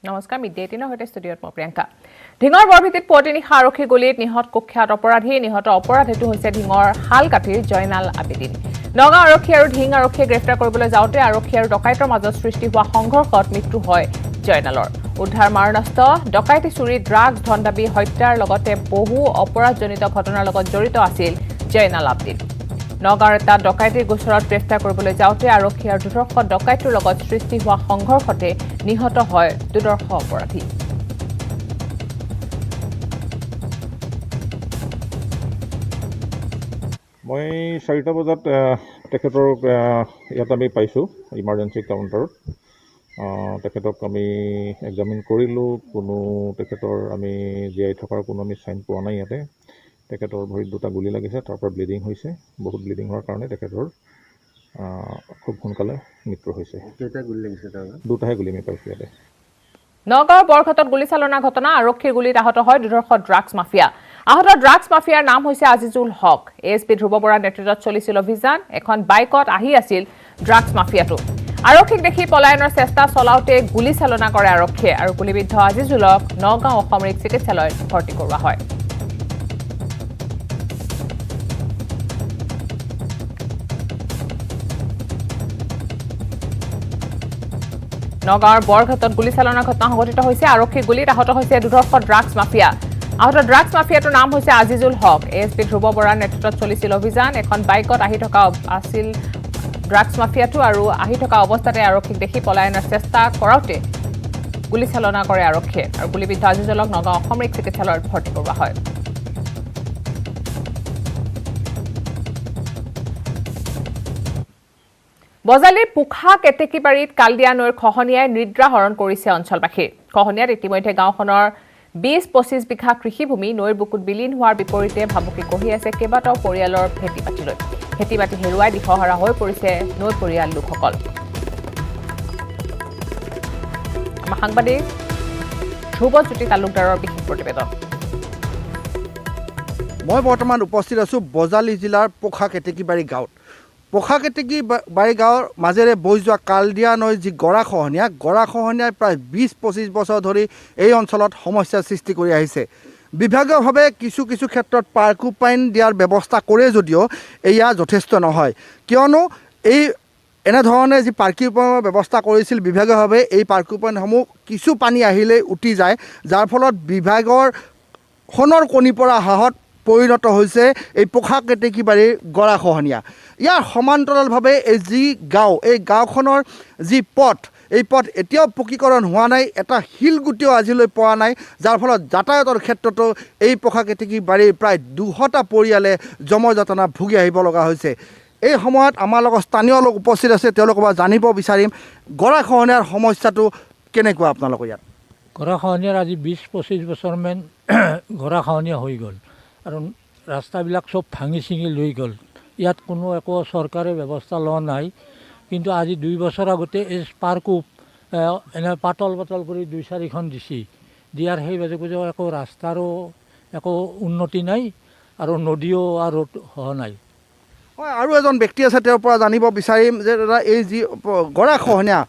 নমস্কাৰ মিডিয়া 18 হৈতে ষ্টুডিঅ'ত মই প্ৰিয়ংকা ঢিঙৰ বৰভিতিত পুৱতিনিশা আৰক্ষী গুলীত নিহত কুখ্যাত অপৰাধী নিহত অপৰাধীটো হৈছে ঢিঙৰ হালকাঠিৰ জয়নাল আবেদিন নগাঁও আৰক্ষী আৰু ঢিং আৰক্ষীয়ে গ্ৰেপ্তাৰ কৰিবলৈ যাওঁতে আৰক্ষী আৰু ডকাইতৰ মাজত সৃষ্টি হোৱা সংঘৰ্ষত মৃত্যু হয় জয়নালৰ উদ্ধাৰ মাৰণাস্ত ডকাইতি চুৰি ড্ৰাগছ ধনদাবী হত্যাৰ লগতে বহু অপৰাধজনিত ঘটনাৰ লগত জড়িত আছিল জয়নাল আবেদিন নগাঁৱৰ এটা ডকাইতিৰ গোচৰত গ্ৰেপ্তাৰ কৰিবলৈ যাওঁতে আৰক্ষী আৰু দুৰ্ধৰ্ষ ডকাইতৰ লগত সৃষ্টি হোৱা সংঘৰ্ষতে নিহত হয় দুৰ্ধৰ্ষ অপৰাধী মই 4টা বজাত তেখেতৰ ইয়াত আমি পাইছোঁ ইমাৰ্জেঞ্চি কাউণ্টাৰত তেখেতক আমি এক্সামিন কৰিলোঁ কোনো তেখেতৰ আমি জীয়াই থকাৰ কোনো আমি চাইন পোৱা নাই ইয়াতে তেখেতৰ ভৰিত দুটা গুলি লাগিছে তাৰ পৰা ব্লিডিং হৈছে বহুত ব্লিডিং হোৱাৰ কাৰণে তেখেতৰ খুব সোনকালে মৃত্যু হৈছে কেইটা গুলি লাগিছে দুটাহে গুলি আমি পাইছোঁ ইয়াতে নগাঁৱৰ বৰঘাটত গুলীচালনা ঘটনা আৰক্ষীৰ গুলীত আহত হয় দুৰ্ধৰ্ষ ড্ৰাগছ মাফিয়া আহত ড্ৰাগছ মাফিয়াৰ নাম হৈছে আজিজুল হক এএছপি ধ্ৰুৱ বৰাৰ নেতৃত্বত চলিছিল অভিযান এখন বাইকত আহি আছিল ড্ৰাগছ মাফিয়াটো আৰক্ষীক দেখি পলায়নৰ চেষ্টা চলাওঁতে গুলীচালনা কৰে আৰক্ষীয়ে আৰু গুলীবিদ্ধ আজিজুলক নগাঁও অসামৰিক চিকিৎসালয়ত ভৰ্তি কৰোৱা হয় নগাঁৱৰ বৰঘাটত গুলীচালনাৰ ঘটনা সংঘটিত হৈছে আৰক্ষীৰ গুলীত আহত হৈছে দুৰ্ধৰ্ষ ড্ৰাগছ মাফিয়া আহত ড্ৰাগছ মাফিয়াটোৰ নাম হৈছে আজিজুল হক এএছপি ধ্ৰুৱ বৰাৰ নেতৃত্বত চলিছিল অভিযান এখন বাইকত আহি থকা আছিল ড্ৰাগছ মাফিয়াটো আৰু আহি থকা অৱস্থাতে আৰক্ষীক দেখি পলায়নৰ চেষ্টা কৰাওঁতে গুলীচালনা কৰে আৰক্ষীয়ে আৰু গুলীবিদ্ধ আজিজুলক নগাঁও অসামৰিক চিকিৎসালয়ত ভৰ্তি কৰোৱা হয় বজালিৰ পুখা কেতেকীবাৰীত কালদিয়া নৈৰ খহনীয়াই নিদ্ৰা হৰণ কৰিছে অঞ্চলবাসীৰ খহনীয়াত ইতিমধ্যে গাঁওখনৰ 20-25 বিঘা কৃষিভূমি নৈৰ বুকুত বিলীন হোৱাৰ বিপৰীতে ভাবুকি কঢ়ি আছে কেইবাটাও পৰিয়ালৰ খেতি-বাতিলৈ খেতি-বাতি হেৰুৱাই দিশহাৰা হৈ পৰিছে নৈ পৰিয়াল লোকসকল আমাৰ সাংবাদিক ধ্ৰুৱজ্যোতি তালুকদাৰৰ বিশেষ প্ৰতিবেদন মই বৰ্তমান উপস্থিত আছোঁ বজালি জিলাৰ পোখা কেতেকীবাৰী গাঁৱত পোখা কেতেকীবাৰী গাঁৱৰ মাজেৰে বৈ যোৱা কালদিয়া নৈৰ যি গৰাখহনীয়াই প্ৰায় 20-25 বছৰ ধৰি এই অঞ্চলত সমস্যাৰ সৃষ্টি কৰি আহিছে বিভাগীয়ভাৱে কিছু ক্ষেত্ৰত পাৰ্কুপাইন দিয়াৰ ব্যৱস্থা কৰে যদিও এয়া যথেষ্ট নহয় কিয়নো এই এনেধৰণে যি পাৰ্কুপাইনৰ ব্যৱস্থা কৰিছিল বিভাগীয়ভাৱে এই পাৰ্কুপাইনসমূহ কিছু পানী আহিলেই উটি যায় যাৰ ফলত বিভাগৰ সোণৰ কণী পৰা হাঁহত পৰিণত হৈছে এই পোখা কেতেকীবাৰীৰ গৰাখহনীয়া ইয়াৰ সমান্তৰালভাৱে এই যি গাঁও এই গাঁওখনৰ যি পথ এই পথ এতিয়াও পকীকৰণ হোৱা নাই এটা শিলগুটিও আজিলৈ পোৱা নাই যাৰ ফলত যাতায়াতৰ ক্ষেত্ৰতো এই পোখা কেতেকীবাৰীৰ প্ৰায় 200টা পৰিয়ালে জমজটনা ভুগি আহিব লগা হৈছে এই সময়ত আমাৰ লগত স্থানীয় লোক উপস্থিত আছে তেওঁলোকৰ পৰা জানিব বিচাৰিম গৰাখহনীয়াৰ সমস্যাটো কেনেকুৱা আপোনালোকৰ ইয়াত গৰাখহনীয়াৰ আজি 20-25 বছৰমান গৰাখহনীয়া হৈ গ'ল আৰু ৰাস্তাবিলাক চব ভাঙি ছিঙি লৈ গ'ল ইয়াত কোনো একো চৰকাৰে ব্যৱস্থা লোৱা নাই কিন্তু আজি 2 বছৰ আগতে এই পাৰ্কুপ এনে পাতল কৰি 2-4খন দিছে দিয়াৰ সেই বাজে একো ৰাস্তাৰো একো উন্নতি নাই আৰু নদীও আৰু হোৱা নাই হয় আৰু এজন ব্যক্তি আছে তেওঁৰ পৰা জানিব বিচাৰিম যে দাদা এই যি গৰাখহনীয়া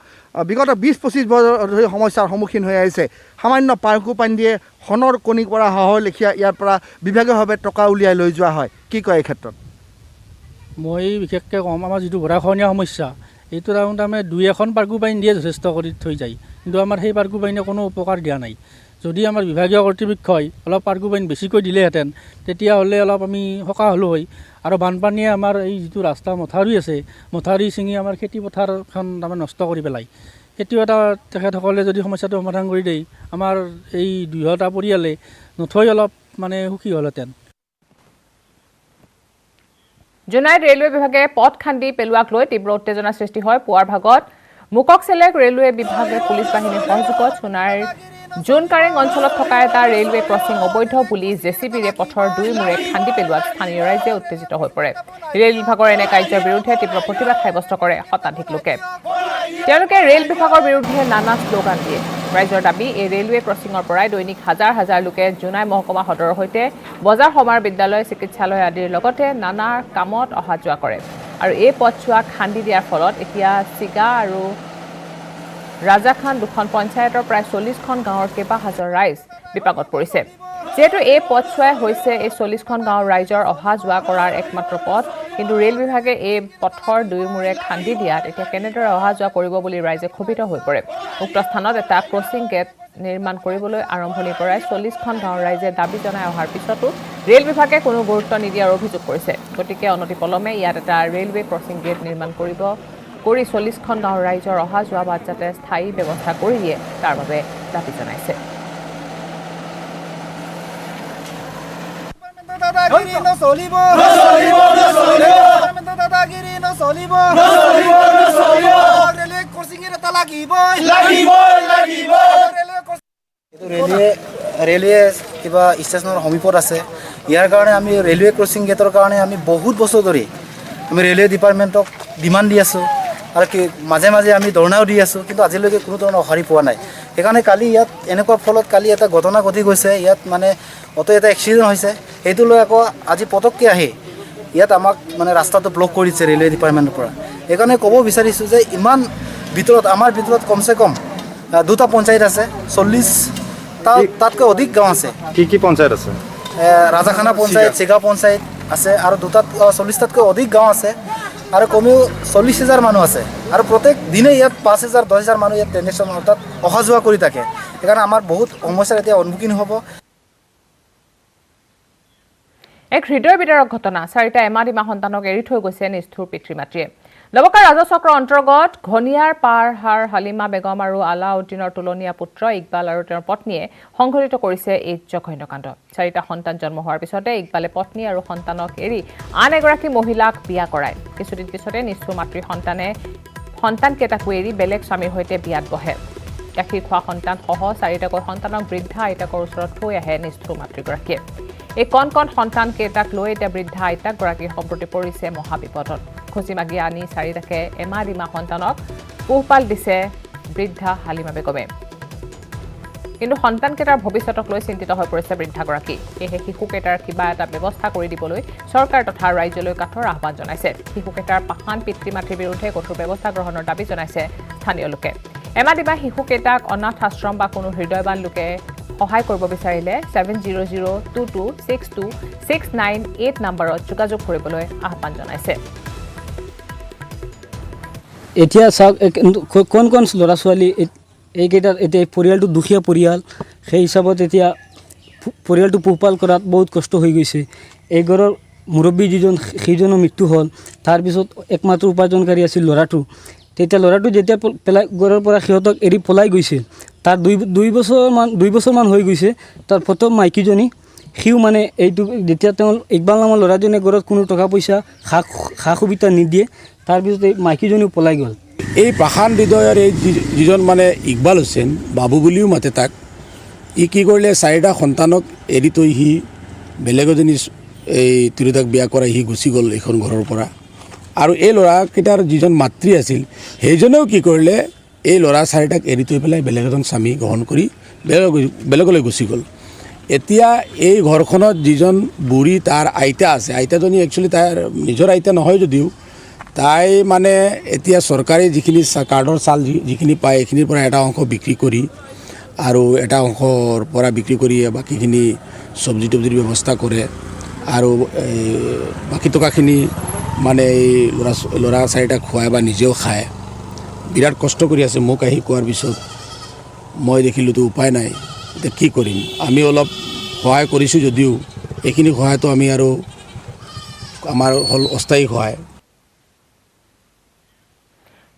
বিগত 20-25 বছৰ ধৰি সমস্যাৰ সন্মুখীন হৈ আহিছে সামান্য পাৰ্কুপাইন দিয়ে সোণৰ কণী পৰা হাঁহৰ লেখীয়া ইয়াৰ পৰা বিভাগীয়ভাৱে টকা উলিয়াই লৈ যোৱা হয় কি কয় এই ক্ষেত্ৰত মই বিশেষকৈ ক'ম আমাৰ যিটো গৰাখহনীয়া সমস্যা এইটো তাৰমানে 2-এখন পাৰ্কুপাইন দিয়ে যথেষ্ট কৰি থৈ যায় কিন্তু আমাৰ সেই পাৰ্কুপাইনে কোনো উপকাৰ দিয়া নাই যদি আমাৰ বিভাগীয় কৰ্তৃপক্ষই অলপ পাৰ্কুপাইন বেছিকৈ দিলেহেঁতেন তেতিয়াহ'লে অলপ আমি সকাহ হ'লো হয় আৰু বানপানীয়ে আমাৰ এই যিটো ৰাস্তা মথাউৰি আছে মথাউৰি ছিঙি আমাৰ খেতিপথাৰখন তাৰমানে নষ্ট কৰি পেলায় সেইটো এটা তেখেতসকলে যদি সমস্যাটো সমাধান কৰি দিয়ে আমাৰ এই 200টা পৰিয়ালে নথৈ অলপ মানে সুখী হ'লহেঁতেন জোনাইত ৰেলৱে বিভাগে পথ খান্দি পেলোৱাক লৈ তীব্ৰ উত্তেজনাৰ সৃষ্টি হয় পুৱাৰ ভাগত মুককচেলেক ৰেলৱে বিভাগে পুলিচ বাহিনীৰ সহযোগত সোণাইৰ জোনকাৰেং অঞ্চলত থকা এটা ৰেলৱে ক্ৰছিং অবৈধ বুলি জেচিবিৰে পথৰ 2 মূৰে খান্দি পেলোৱাত স্থানীয় ৰাইজে উত্তেজিত হৈ পৰে ৰেল বিভাগৰ এনে কাৰ্যৰ বিৰুদ্ধে তীব্ৰ প্ৰতিবাদ সাব্যস্ত কৰে শতাধিক লোকে তেওঁলোকে ৰেল বিভাগৰ বিৰুদ্ধে নানা শ্লোগান দিয়ে ৰাইজৰ দাবী এই ৰেলৱে ক্ৰছিঙৰ পৰাই দৈনিক হাজাৰ লোকে জোনাই মহকুমা সদৰৰ সৈতে বজাৰ সমাৰ বিদ্যালয় চিকিৎসালয় আদিৰ লগতে নানা কামত অহা যোৱা কৰে আৰু এই পথছোৱা খান্দি দিয়াৰ ফলত এতিয়া চিগা আৰু ৰাজাখান দুখন পঞ্চায়তৰ প্ৰায় 40খন গাঁৱৰ কেইবা হাজাৰ ৰাইজ বিপাকত পৰিছে। যিহেতু এই পথছোৱাই হৈছে এই 40খন গাঁৱৰ ৰাইজৰ অহা যোৱা কৰাৰ একমাত্ৰ পথ, কিন্তু ৰেল বিভাগে এই পথৰ দুয়োমূৰে খান্দি দিয়াত এতিয়া কেনেদৰে অহা যোৱা কৰিব বুলি ৰাইজে ক্ষোভিত হৈ পৰে। উক্ত স্থানত এটা ক্ৰছিং গেট নিৰ্মাণ কৰিবলৈ আৰম্ভণিৰ পৰাই 40খন গাঁৱৰ ৰাইজে দাবী জনাই অহাৰ পিছতো ৰেল বিভাগে কোনো গুৰুত্ব নিদিয়াৰ অভিযোগ কৰিছে। গতিকে অনতিপলমে ইয়াত এটা ৰেলৱে ক্ৰছিং গেট নিৰ্মাণ কৰি 40খন গাঁৱৰ ৰাইজৰ অহা যোৱা বাট যাতে স্থায়ী ব্যৱস্থা কৰি দিয়ে তাৰ বাবে দাবী জনাইছে। ৰেলৱে কিবা ষ্টেচনৰ সমীপত আছে। ইয়াৰ কাৰণে আমি ৰেলৱে ক্ৰছিং গেটৰ কাৰণে আমি বহুত বছৰ ধৰি আমি ৰেলৱে ডিপাৰ্টমেণ্টক ডিমাণ্ড দি আছোঁ আৰু মাজে মাজে আমি ধৰ্ণাও দি আছোঁ, কিন্তু আজিলৈকে কোনো ধৰণৰ সঁহাৰি পোৱা নাই। সেইকাৰণে কালি ইয়াত এনেকুৱা ফলত কালি এটা ঘটনা ঘটি গৈছে। ইয়াত মানে অটো এটা এক্সিডেণ্ট হৈছে, সেইটো লৈ আকৌ আজি পটককৈ আহি ইয়াত আমাক মানে ৰাস্তাটো ব্লক কৰি দিছে ৰেলৱে ডিপাৰ্টমেণ্টৰ পৰা। সেইকাৰণে ক'ব বিচাৰিছোঁ যে ইমান ভিতৰত আমাৰ ভিতৰত কমচে কম 2টা পঞ্চায়ত আছে, 40 তাতকৈ অধিক গাঁও আছে। কি পঞ্চায়ত আছে? ৰাজাখানা পঞ্চায়ত, চিগা পঞ্চায়ত আছে আৰু 40টাতকৈ অধিক গাঁও আছে আৰু কমেও 40,000 মানুহ আছে আৰু প্ৰত্যেক দিনে ইয়াত 5,000 10,000 মানুহ ইয়াত ট্ৰেঞ্জেকশ্যন অৰ্থাৎ অহা যোৱা কৰি থাকে। সেইকাৰণে আমাৰ বহুত সমস্যাৰ এতিয়া সন্মুখীন হ'ব। এক হৃদয় বিদাৰক ঘটনা। 4টা এমাহ সন্তানক এৰি থৈ গৈছে নিষ্ঠুৰ পিতৃ মাতৃয়ে। লবকা ৰাজচক্ৰৰ অন্তৰ্গত ঘনিয়াৰ পাৰহাৰ হালিমা বেগম আৰু আলাউদ্দিনৰ তুলনীয়া পুত্ৰ ইকবাল আৰু তেওঁৰ পত্নীয়ে সংঘটিত কৰিছে এই জঘন্য কাণ্ড। 4টা সন্তান জন্ম হোৱাৰ পিছতে ইকবালে পত্নী আৰু সন্তানক এৰি আন এগৰাকী মহিলাক বিয়া কৰায়। কিছুদিন পিছতে নিষ্ঠুৰ মাতৃৰ সন্তানকেইটাকো এৰি বেলেগ স্বামীৰ সৈতে বিয়াত বহে। গাখীৰ খোৱা সন্তানসহ 4টাকৈ সন্তানক বৃদ্ধা আইতাকৰ ওচৰত থৈ আহে নিষ্ঠুৰ মাতৃগৰাকীয়ে। এই কণ সন্তানকেইটাক লৈ এতিয়া বৃদ্ধা আইতাকগৰাকী সম্প্ৰতি পৰিছে মহাবিপদত। খুচি মাগি আনি 4টাকে এমাহ সন্তানক পোহপাল দিছে বৃদ্ধা হালিমা বেগমে। কিন্তু সন্তানকেইটাৰ ভৱিষ্যতক লৈ চিন্তিত হৈ পৰিছে বৃদ্ধাগৰাকী। সেয়েহে শিশুকেইটাৰ কিবা এটা ব্যৱস্থা কৰি দিবলৈ চৰকাৰ তথা ৰাজ্যলৈ কাঠৰ আহ্বান জনাইছে। শিশুকেইটাৰ পাষাণ পিতৃ মাতৃৰ বিৰুদ্ধে কঠোৰ ব্যৱস্থা গ্ৰহণৰ দাবী জনাইছে স্থানীয় লোকে। এমাহ শিশুকেইটাক অনাথ আশ্ৰম বা কোনো হৃদয়বান লোকে সহায় কৰিব বিচাৰিলে 7002262698 নম্বৰত যোগাযোগ কৰিবলৈ আহ্বান জনাইছে। এতিয়া চাওক কোন ল'ৰা ছোৱালী এইকেইটাৰ এতিয়া পৰিয়ালটো দুখীয়া পৰিয়াল, সেই হিচাপত এতিয়া পৰিয়ালটো পোহপাল কৰাত বহুত কষ্ট হৈ গৈছে। এই ঘৰৰ মুৰব্বী যিজন সেইজনৰ মৃত্যু হ'ল, তাৰপিছত একমাত্ৰ উপাৰ্জনকাৰী আছিল ল'ৰাটো। তেতিয়া ল'ৰাটো যেতিয়া ঘৰৰ পৰা সিহঁতক এৰি পলাই গৈছে, তাৰ দুই বছৰমান হৈ গৈছে। তাৰ প্ৰথম মাইকীজনী সিও মানে এইটো যেতিয়া তেওঁ ইকবাল নামৰ ল'ৰাজনে ঘৰত কোনো টকা পইচা সা সুবিধা নিদিয়ে, তাৰপিছত এই মাইকীজনীও পলাই গ'ল। এই পাষাণ হৃদয়ৰ এই যিজন মানে ইকবাল হুছেইন, বাবু বুলিও মাতে তাক, ই কি কৰিলে 4টা সন্তানক এৰি থৈ সি বেলেগ এজনী এই তিৰোতাক বিয়া কৰাই সি গুচি গ'ল এইখন ঘৰৰ পৰা। আৰু এই ল'ৰাকেইটাৰ যিজন মাতৃ আছিল সেইজনেও কি কৰিলে এই ল'ৰা 4টাক এৰি থৈ পেলাই বেলেগ এজন স্বামী গ্ৰহণ কৰি বেলেগলৈ গুচি গ'ল। এতিয়া এই ঘৰখনত যিজন বুঢ়ী তাৰ আইতা আছে, আইতাজনী একচুৱেলি তাৰ নিজৰ আইতা নহয় যদিও তাই মানে এতিয়া চৰকাৰী যিখিনি কাৰ্ডৰ চাল যিখিনি পায় এইখিনিৰ পৰা এটা অংশ বিক্ৰী কৰি আৰু এটা অংশৰ পৰা বিক্ৰী কৰি বাকীখিনি চব্জি তব্জিৰ ব্যৱস্থা কৰে আৰু বাকী টকাখিনি মানে এই ল'ৰা 4টাক খুৱাই বা নিজেও খায়। বিৰাট কষ্ট কৰি আছে। মোক আহি কোৱাৰ পিছত মই দেখিলোঁতো উপায় নাই, এতিয়া কি কৰিম। আমি অলপ সহায় কৰিছোঁ যদিও এইখিনি সহায়টো আমি আৰু আমাৰ হ'ল অস্থায়ী সহায়।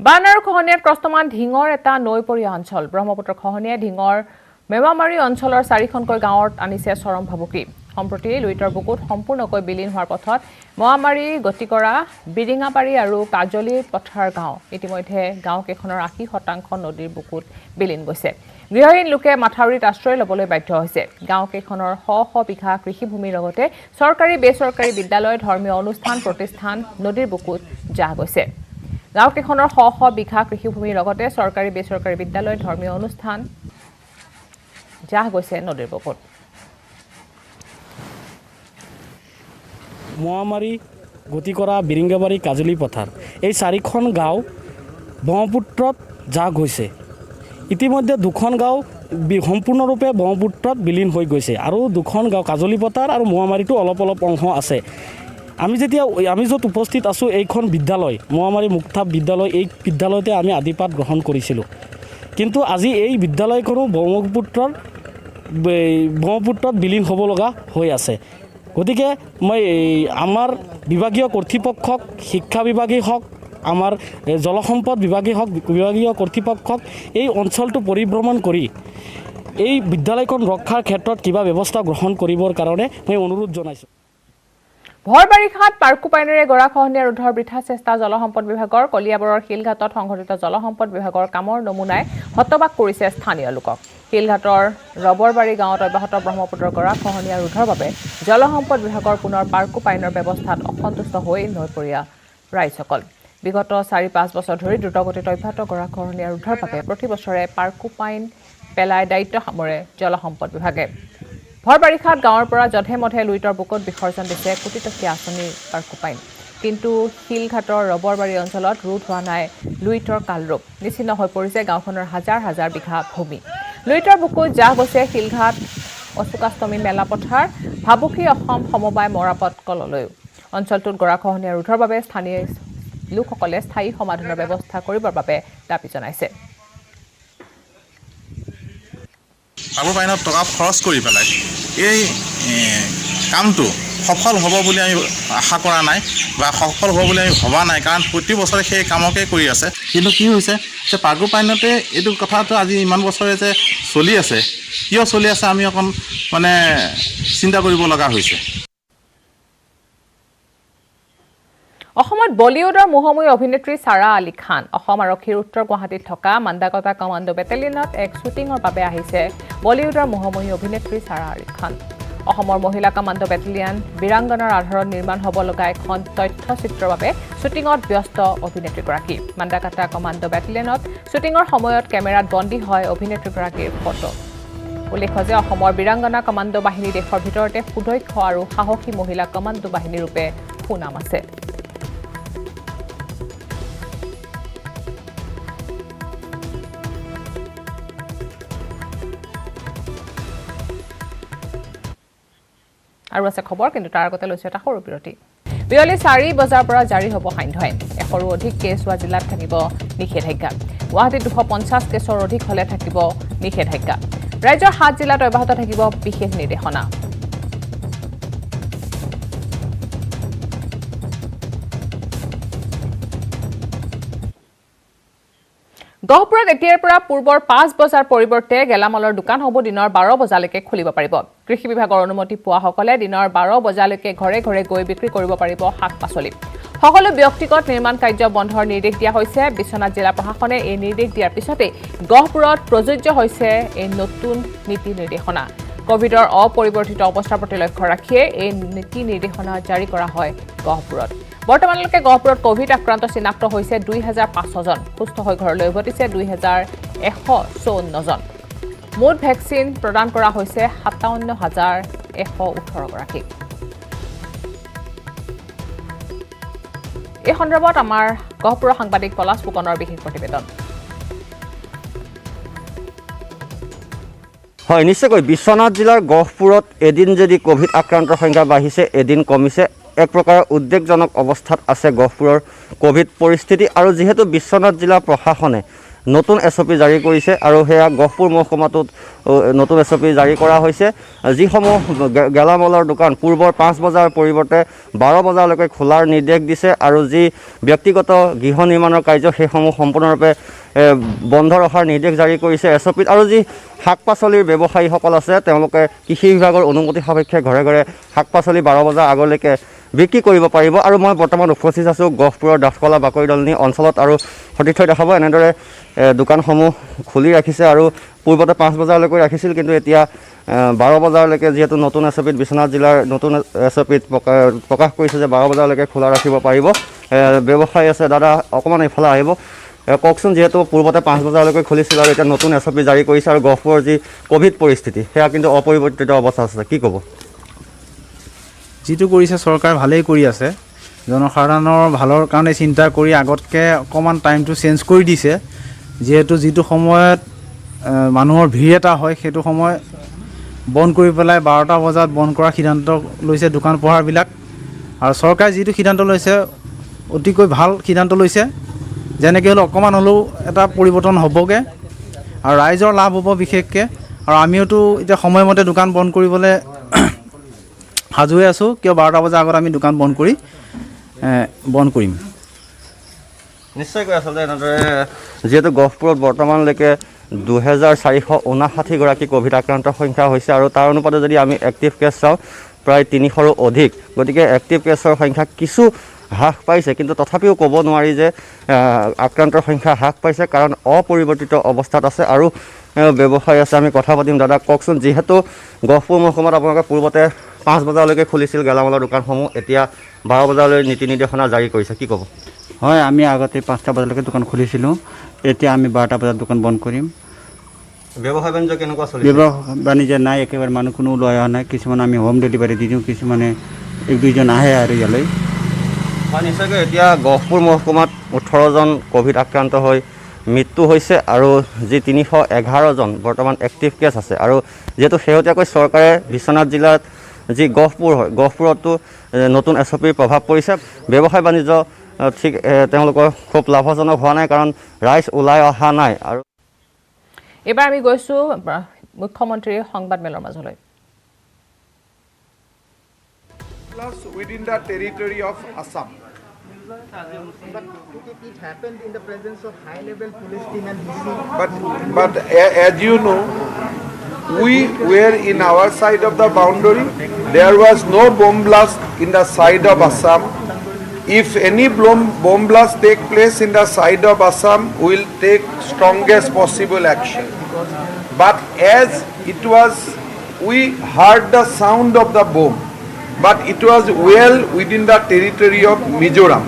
বান আৰু খহনীয়াত ক্ৰস্তমান ঢিঙৰ এটা নৈপৰীয়া অঞ্চল। ব্ৰহ্মপুত্ৰ খহনীয়াই ঢিঙৰ মেমামাৰী অঞ্চলৰ 4খনকৈ গাঁৱত আনিছে চৰম ভাবুকি। সম্প্ৰতি লুইতৰ বুকুত সম্পূৰ্ণকৈ বিলীন হোৱাৰ পথত মোৱামাৰী, গতি কৰা, বিৰিঙাবাৰী আৰু কাজলী পথাৰ গাঁও। ইতিমধ্যে গাঁওকেইখনৰ 80% নদীৰ বুকুত বিলীন গৈছে। গৃহহীন লোকে মাথাউৰিত আশ্ৰয় ল'বলৈ বাধ্য হৈছে। গাঁওকেইখনৰ শ বিঘা কৃষিভূমিৰ লগতে চৰকাৰী বেচৰকাৰী বিদ্যালয়, ধৰ্মীয় অনুষ্ঠান প্ৰতিষ্ঠান নদীৰ বুকুত জাহ গৈছে। গাঁওকেইখনৰ শ বিঘা কৃষিভূমিৰ লগতে চৰকাৰী বেচৰকাৰী বিদ্যালয়, ধৰ্মীয় অনুষ্ঠান জাহ গৈছে নদীৰ বুকুত। মোৱামাৰী, গতি কৰা, বিৰিংগাবাৰী, কাজলী পথাৰ এই 4খন গাঁও ব্ৰহ্মপুত্ৰত জাহ গৈছে। ইতিমধ্যে দুখন গাঁও সম্পূৰ্ণৰূপে ব্ৰহ্মপুত্ৰত বিলীন হৈ গৈছে আৰু দুখন গাঁও কাজলীপথাৰ আৰু মোৱামাৰীতো অলপ অলপ অংশ আছে। আমি য'ত উপস্থিত আছোঁ এইখন বিদ্যালয় মোৱামাৰী মুক্তাপ বিদ্যালয়, এই বিদ্যালয়তে আমি আদিপাঠ গ্ৰহণ কৰিছিলোঁ। কিন্তু আজি এই বিদ্যালয়খনো ব্ৰহ্মপুত্ৰত বিলীন হ'ব লগা হৈ আছে। গতিকে মই আমাৰ বিভাগীয় কৰ্তৃপক্ষক, শিক্ষা বিভাগেই হওক, আমাৰ জলসম্পদ বিভাগেই হওক, বিভাগীয় কৰ্তৃপক্ষক এই অঞ্চলটো পৰিভ্ৰমণ কৰি এই বিদ্যালয়খন ৰক্ষাৰ ক্ষেত্ৰত কিবা ব্যৱস্থা গ্ৰহণ কৰিবৰ কাৰণে মই অনুৰোধ জনাইছোঁ। ভৰ বাৰিষাত পাৰ্কোপাইনেৰে গৰাখহনীয়া ৰোধৰ বৃথা চেষ্টা জলসম্পদ বিভাগৰ। কলিয়াবৰৰ শিলঘাটত সংঘটিত জলসম্পদ বিভাগৰ কামৰ নমুনাই হতবাক কৰিছে স্থানীয় লোকক। শিলঘাটৰ ৰবৰবাৰী গাঁৱত অব্যাহত ব্ৰহ্মপুত্ৰৰ গৰাখহনীয়া ৰোধৰ বাবে জলসম্পদ বিভাগৰ পুনৰ পাৰ্কোপাইনৰ ব্যৱস্থাত অসন্তুষ্ট হৈ নৈপৰীয়া ৰাইজসকল। বিগত 4-5 বছৰ ধৰি দ্ৰুতগতিত অব্যাহত গৰাখহনীয়া ৰোধৰ বাবে প্ৰতি বছৰে পাৰ্কোপাইন পেলাই দায়িত্ব সামৰে জলসম্পদ বিভাগে। ভৰ বাৰিষাত গাঁৱৰ পৰা যধে মধে লুইতৰ বুকুত বিসৰ্জন দিছে কোটিটকীয়া আঁচনিৰ পাৰ্কোপাইন। কিন্তু শিলঘাটৰ ৰবৰবাৰী অঞ্চলত ৰোধ হোৱা নাই লুইতৰ কালৰূপ। নিশ্চিন্ন হৈ পৰিছে গাঁওখনৰ হাজাৰ হাজাৰ বিঘা ভূমি। লুইতৰ বুকুত জাহ গৈছে শিলঘাট অশোকাষ্টমী মেলা পথাৰ, ভাবুকি অসম সমবায় মৰাপত কললৈও। অঞ্চলটোত গৰাখহনীয়া ৰোধৰ বাবে স্থানীয় লোকসকলে স্থায়ী সমাধানৰ ব্যৱস্থা কৰিবৰ বাবে দাবী জনাইছে। পাৰ্কোপাইনত টকা খৰচ কৰি পেলাই এই কামটো সফল হ'ব বুলি আমি আশা কৰা নাই বা সফল হ'ব বুলি আমি ভবা নাই, কাৰণ প্ৰতি বছৰে সেই কামকে কৰি আছে। কিন্তু কি হৈছে যে পাৰ্কোপাইনতে এইটো কথাটো আজি ইমান বছৰে যে চলি আছে, কিয় চলি আছে আমি অকণ চিন্তা কৰিব লগা হৈছে। অসমত বলিউডৰ মোহময়ী অভিনেত্ৰী ছাৰা আলী খান অসম আৰক্ষীৰ উত্তৰ গুৱাহাটীত থকা মাণ্ডাকটা কমাণ্ডো বেটেলিয়নত এক শ্বুটিঙৰ বাবে আহিছে বলিউডৰ মোহময়ী অভিনেত্ৰী ছাৰা আলী খান। অসমৰ মহিলা কমাণ্ডো বেটেলিয়ন বীৰাংগনাৰ আধাৰত নিৰ্মাণ হ'ব লগা এখন তথ্যচিত্ৰৰ বাবে শ্বুটিঙত ব্যস্ত অভিনেত্ৰীগৰাকী। মাণ্ডাকটা কমাণ্ডো বেটেলিয়নত শ্বুটিঙৰ সময়ত কেমেৰাত বন্দী হয় অভিনেত্ৰীগৰাকীৰ ফটো। উল্লেখ্য যে অসমৰ বীৰাংগনা কমাণ্ডো বাহিনী দেশৰ ভিতৰতে সুদক্ষ আৰু সাহসী মহিলা কমাণ্ডো বাহিনী ৰূপে সুনাম আছে। আৰু আছে খবৰ, কিন্তু তাৰ আগতে লৈছে এটা সৰু বিৰতি। বিয়লি 4 বজাৰ পৰা জাৰি হ'ব সান্ধ্য আইন। 100ৰো অধিক কেছ হোৱা জিলাত থাকিব নিষেধাজ্ঞা। গুৱাহাটীত 250 কেছৰ অধিক হ'লে থাকিব নিষেধাজ্ঞা। ৰাজ্যৰ 7 জিলাত অব্যাহত থাকিব বিশেষ নিৰ্দেশনা। গহপুৰত এতিয়াৰ পৰা পূৰ্বৰ 5 বজাৰ পৰিৱৰ্তে গেলামালৰ দোকান হ'ব দিনৰ 12 বজালৈকে খুলিব পাৰিব। কৃষি বিভাগৰ অনুমতি পোৱাসকলে দিনৰ 12 বজালৈকে ঘৰে ঘৰে গৈ বিক্ৰী কৰিব পাৰিব শাক-পাচলি। সকলো ব্যক্তিগত নিৰ্মাণ কাৰ্য বন্ধৰ নিৰ্দেশ দিয়া হৈছে। বিশ্বনাথ জিলা প্ৰশাসনে এই নিৰ্দেশ দিয়াৰ পিছতে গহপুৰত প্ৰযোজ্য হৈছে এই নতুন নীতি নিৰ্দেশনা। কোভিডৰ অপৰিৱৰ্তিত অৱস্থাৰ প্ৰতি লক্ষ্য ৰাখিয়ে এই নীতি নিৰ্দেশনা জাৰি কৰা হয় গহপুৰত। বৰ্তমানলৈকে গহপুৰত কোভিড আক্ৰান্ত চিনাক্ত হৈছে 2500 জন। সুস্থ হৈ ঘৰলৈ উভতিছে 2154 জন। মুঠ ভেকচিন প্ৰদান কৰা হৈছে 57118 গৰাকীক। এই সন্দৰ্ভত আমাৰ গহপুৰৰ সাংবাদিক পলাশ ফুকনৰ বিশেষ প্ৰতিবেদন। হয়, নিশ্চয়কৈ বিশ্বনাথ জিলাৰ গহপুৰত এদিন যদি কোভিড আক্ৰান্তৰ সংখ্যা বাঢ়িছে, এদিন কমিছে। এক প্ৰকাৰৰ উদ্বেগজনক অৱস্থাত আছে গহপুৰৰ কোভিড পৰিস্থিতি। আৰু যিহেতু বিশ্বনাথ জিলা প্ৰশাসনে নতুন SOP জাৰি কৰিছে আৰু সেয়া গহপুৰ মহকুমাটোত নতুন SOP জাৰি কৰা হৈছে। যিসমূহ গেলামালৰ দোকান পূৰ্বৰ 5 বজাৰ পৰিৱৰ্তে 12 বজালৈকে খোলাৰ নিৰ্দেশ দিছে আৰু যি ব্যক্তিগত গৃহ নিৰ্মাণৰ কাৰ্য সেইসমূহ সম্পূৰ্ণৰূপে বন্ধ ৰখাৰ নিৰ্দেশ জাৰি কৰিছে SOPত। আৰু যি শাক-পাচলিৰ ব্যৱসায়ীসকল আছে তেওঁলোকে কৃষি বিভাগৰ অনুমতি সাপেক্ষে ঘৰে ঘৰে শাক-পাচলি 12 বজাৰ আগলৈকে বিক্ৰী কৰিব পাৰিব। আৰু মই বৰ্তমান উপস্থিত আছোঁ গহপুৰৰ ডাঠকলা বাকৰি দলনি অঞ্চলত। আৰু সতীৰ্থই দেখাব এনেদৰে দোকানসমূহ খুলি ৰাখিছে আৰু পূৰ্বতে 5 বজালৈকে ৰাখিছিল, কিন্তু এতিয়া 12 বজালৈকে যিহেতু নতুন SOPত বিশ্বনাথ জিলাৰ নতুন SOPত প্ৰকাশ কৰিছে যে 12 বজালৈকে খোলা ৰাখিব পাৰিব। ব্যৱসায়ী আছে, দাদা অকণমান এইফালে আহিব, কওকচোন। যিহেতু পূৰ্বতে 5 বজালৈকে খুলিছিল আৰু এতিয়া নতুন SOP জাৰি কৰিছে আৰু গহপুৰৰ যি কোভিড পৰিস্থিতি সেয়া কিন্তু অপৰিৱৰ্তিত অৱস্থা আছে, কি ক'ব? যিটো কৰিছে চৰকাৰে ভালেই কৰি আছে। জনসাধাৰণৰ ভালৰ কাৰণে চিন্তা কৰি আগতকৈ অকণমান টাইমটো চেঞ্জ কৰি দিছে। যিহেতু যিটো সময়ত মানুহৰ ভিৰ এটা হয় সেইটো সময় বন্ধ কৰি পেলাই 12টা বজাত বন্ধ কৰাৰ সিদ্ধান্ত লৈছে দোকান পোহাৰবিলাক আৰু চৰকাৰে যিটো সিদ্ধান্ত লৈছে অতিকৈ ভাল সিদ্ধান্ত লৈছে যেনেকৈ হ'লেও অকণমান হ'লেও এটা পৰিৱৰ্তন হ'বগৈ আৰু ৰাইজৰ লাভ হ'ব বিশেষকৈ আৰু আমিওতো এতিয়া সময়মতে দোকান বন্ধ কৰিবলৈ সাজু হৈ আছোঁ কিয় 12টা বজাৰ আগত আমি দোকান বন্ধ কৰিম নিশ্চয়কৈ আচলতে এনেদৰে যিহেতু গহপুৰত বৰ্তমানলৈকে 2459গৰাকী ক'ভিড আক্ৰান্তৰ সংখ্যা হৈছে আৰু তাৰ অনুপাতে যদি আমি এক্টিভ কেছ চাওঁ প্ৰায় 300ৰো অধিক গতিকে এক্টিভ কেছৰ সংখ্যা কিছু হ্ৰাস পাইছে কিন্তু তথাপিও ক'ব নোৱাৰি যে আক্ৰান্তৰ সংখ্যা হ্ৰাস পাইছে কাৰণ অপৰিৱৰ্তিত অৱস্থাত আছে আৰু ব্যৱসায় আছে আমি কথা পাতিম দাদা কওকচোন যিহেতু গহপুৰ মহকুমাত আপোনালোকে পূৰ্বতে 5 বজালৈকে খুলিছিল গেলামালৰ দোকানসমূহ এতিয়া 12 বজালৈ নীতি নিৰ্দেশনা জাৰি কৰিছে কি ক'ব হয় আমি আগতে 5টা বজালৈকে দোকান খুলিছিলোঁ এতিয়া আমি 12টা বজাত দোকান বন্ধ কৰিম ব্যৱসায় বাণিজ্য কেনেকুৱা চলিছে ব্যৱসায় বাণিজ্য নাই একেবাৰে মানুহ কোনো ওলাই অহা নাই কিছুমান আমি হোম ডেলিভাৰী দি দিওঁ কিছুমানে 1-2জন আহে আৰু ইয়ালৈ হয় নিশ্চয়কৈ এতিয়া গহপুৰ মহকুমাত 18জন ক'ভিড আক্ৰান্ত হৈ মৃত্যু হৈছে আৰু যি 311জন বৰ্তমান এক্টিভ কেছ আছে আৰু যেহেতু শেহতীয়াকৈ চৰকাৰে বিশ্বনাথ জিলাত যি গহপুৰ হয় গহপুৰতো নতুন SOPৰ প্ৰভাৱ পৰিছে ব্যৱসায় বাণিজ্য ঠিক তেওঁলোকৰ খুব লাভজনক হোৱা নাই কাৰণ ৰাইজ ওলাই অহা নাই আৰু এবাৰ আমি গৈছোঁ মুখ্যমন্ত্ৰীৰ সংবাদমেলৰ মাজলৈ Plus within the territory of Assam. It happened in the presence of high-level police team and DC. But as you know, we were in our side of the boundary. There was no bomb blast in the side of Assam. If any bomb blast take place in the side of Assam, we will take strongest possible action. But as it was, we heard the sound of the bomb, but it was well within the territory of Mizoram.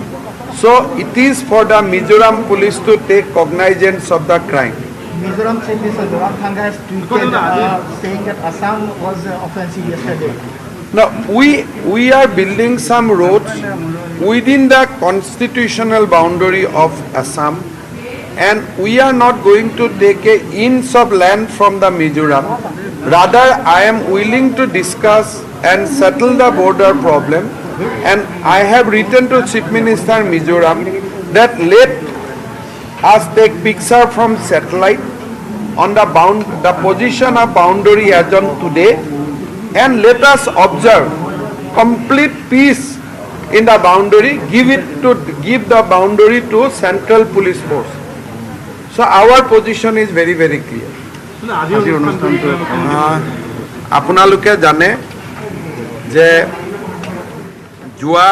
So it is for the Mizoram police to take cognizance of the crime. Mizoram Chief Minister Zoramthanga has tweeted saying that Assam was offensive yesterday. Now we are building some roads within the constitutional boundary of Assam, and we are not going to take an inch of land from the Mizoram. Rather, I am willing to discuss and settle the border problem, and I have written to Chief Minister Mizoram that let us take picture from satellite on the position of boundary as on today, and let us observe complete peace in the boundary, give the boundary to Central Police Force. So our position is very clear. আপোনালোকে জানে যে যোৱা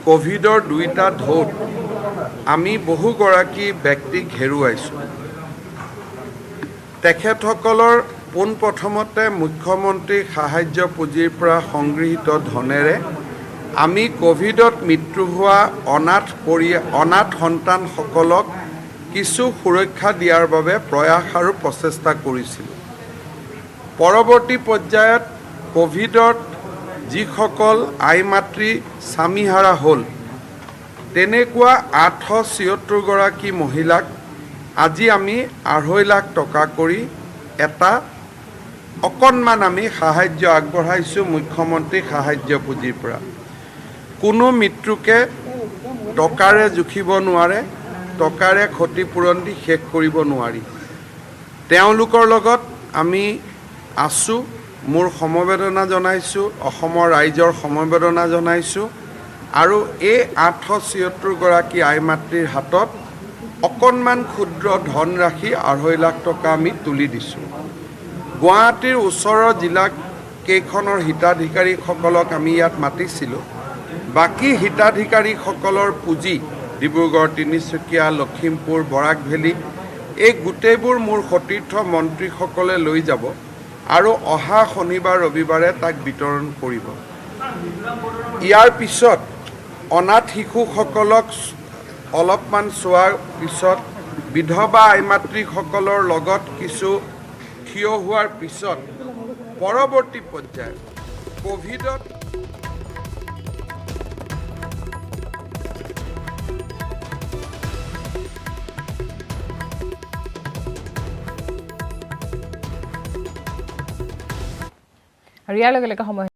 কোভিডৰ 2টা ঢৌত আমি বহুগৰাকী ব্যক্তিক হেৰুৱাইছোঁ তেখেতসকলৰ পোনপ্ৰথমতে মুখ্যমন্ত্ৰী সাহায্য পুঁজিৰ পৰা সংগৃহীত ধনেৰে আমি কোভিডত মৃত্যু হোৱা অনাথ সন্তানসকলক কিছু সুৰক্ষা দিয়াৰ বাবে প্ৰয়াস আৰু প্ৰচেষ্টা কৰিছিলোঁ পৰৱৰ্তী পৰ্যায়ত কোভিডত যিসকল আই মাতৃ স্বামীহাৰা হ'ল তেনেকুৱা 876গৰাকী মহিলাক আজি আমি 2.5 লাখ টকা কৰি এটা অকণমান আমি সাহায্য আগবঢ়াইছোঁ মুখ্যমন্ত্ৰী সাহায্য পুঁজিৰ পৰা কোনো মৃত্যুকে টকাৰে জুখিব নোৱাৰে টকাৰে ক্ষতিপূৰণ দি শেষ কৰিব নোৱাৰি তেওঁলোকৰ লগত আমি আছোঁ মোৰ সমবেদনা জনাইছোঁ অসমৰ ৰাইজৰ সমবেদনা জনাইছোঁ আৰু এই 876গৰাকী আই মাতৃৰ হাতত অকণমান ক্ষুদ্ৰ ধনৰাশি 2.5 লাখ টকা আমি তুলি দিছোঁ গুৱাহাটীৰ ওচৰৰ জিলা কেইখনৰ হিতাধিকাৰীসকলক আমি ইয়াত মাতিছিলোঁ বাকী হিতাধিকাৰীসকলৰ পুঁজি ডিব্ৰুগড় তিনিচুকীয়া লখিমপুৰ বৰাক ভেলী এই গোটেইবোৰ মোৰ সতীৰ্থ মন্ত্ৰীসকলে লৈ যাব আৰু অহা শনিবাৰ ৰবিবাৰে তাক বিতৰণ কৰিব ইয়াৰ পিছত অনাথ শিশুসকলক অলপমান চোৱাৰ পিছত বিধৱা আই মাতৃসকলৰ লগত কিছু থিয় হোৱাৰ পিছত পৰৱৰ্তী পৰ্যায়ত কোভিডত আৰু ইয়াৰ লগে লগে সময়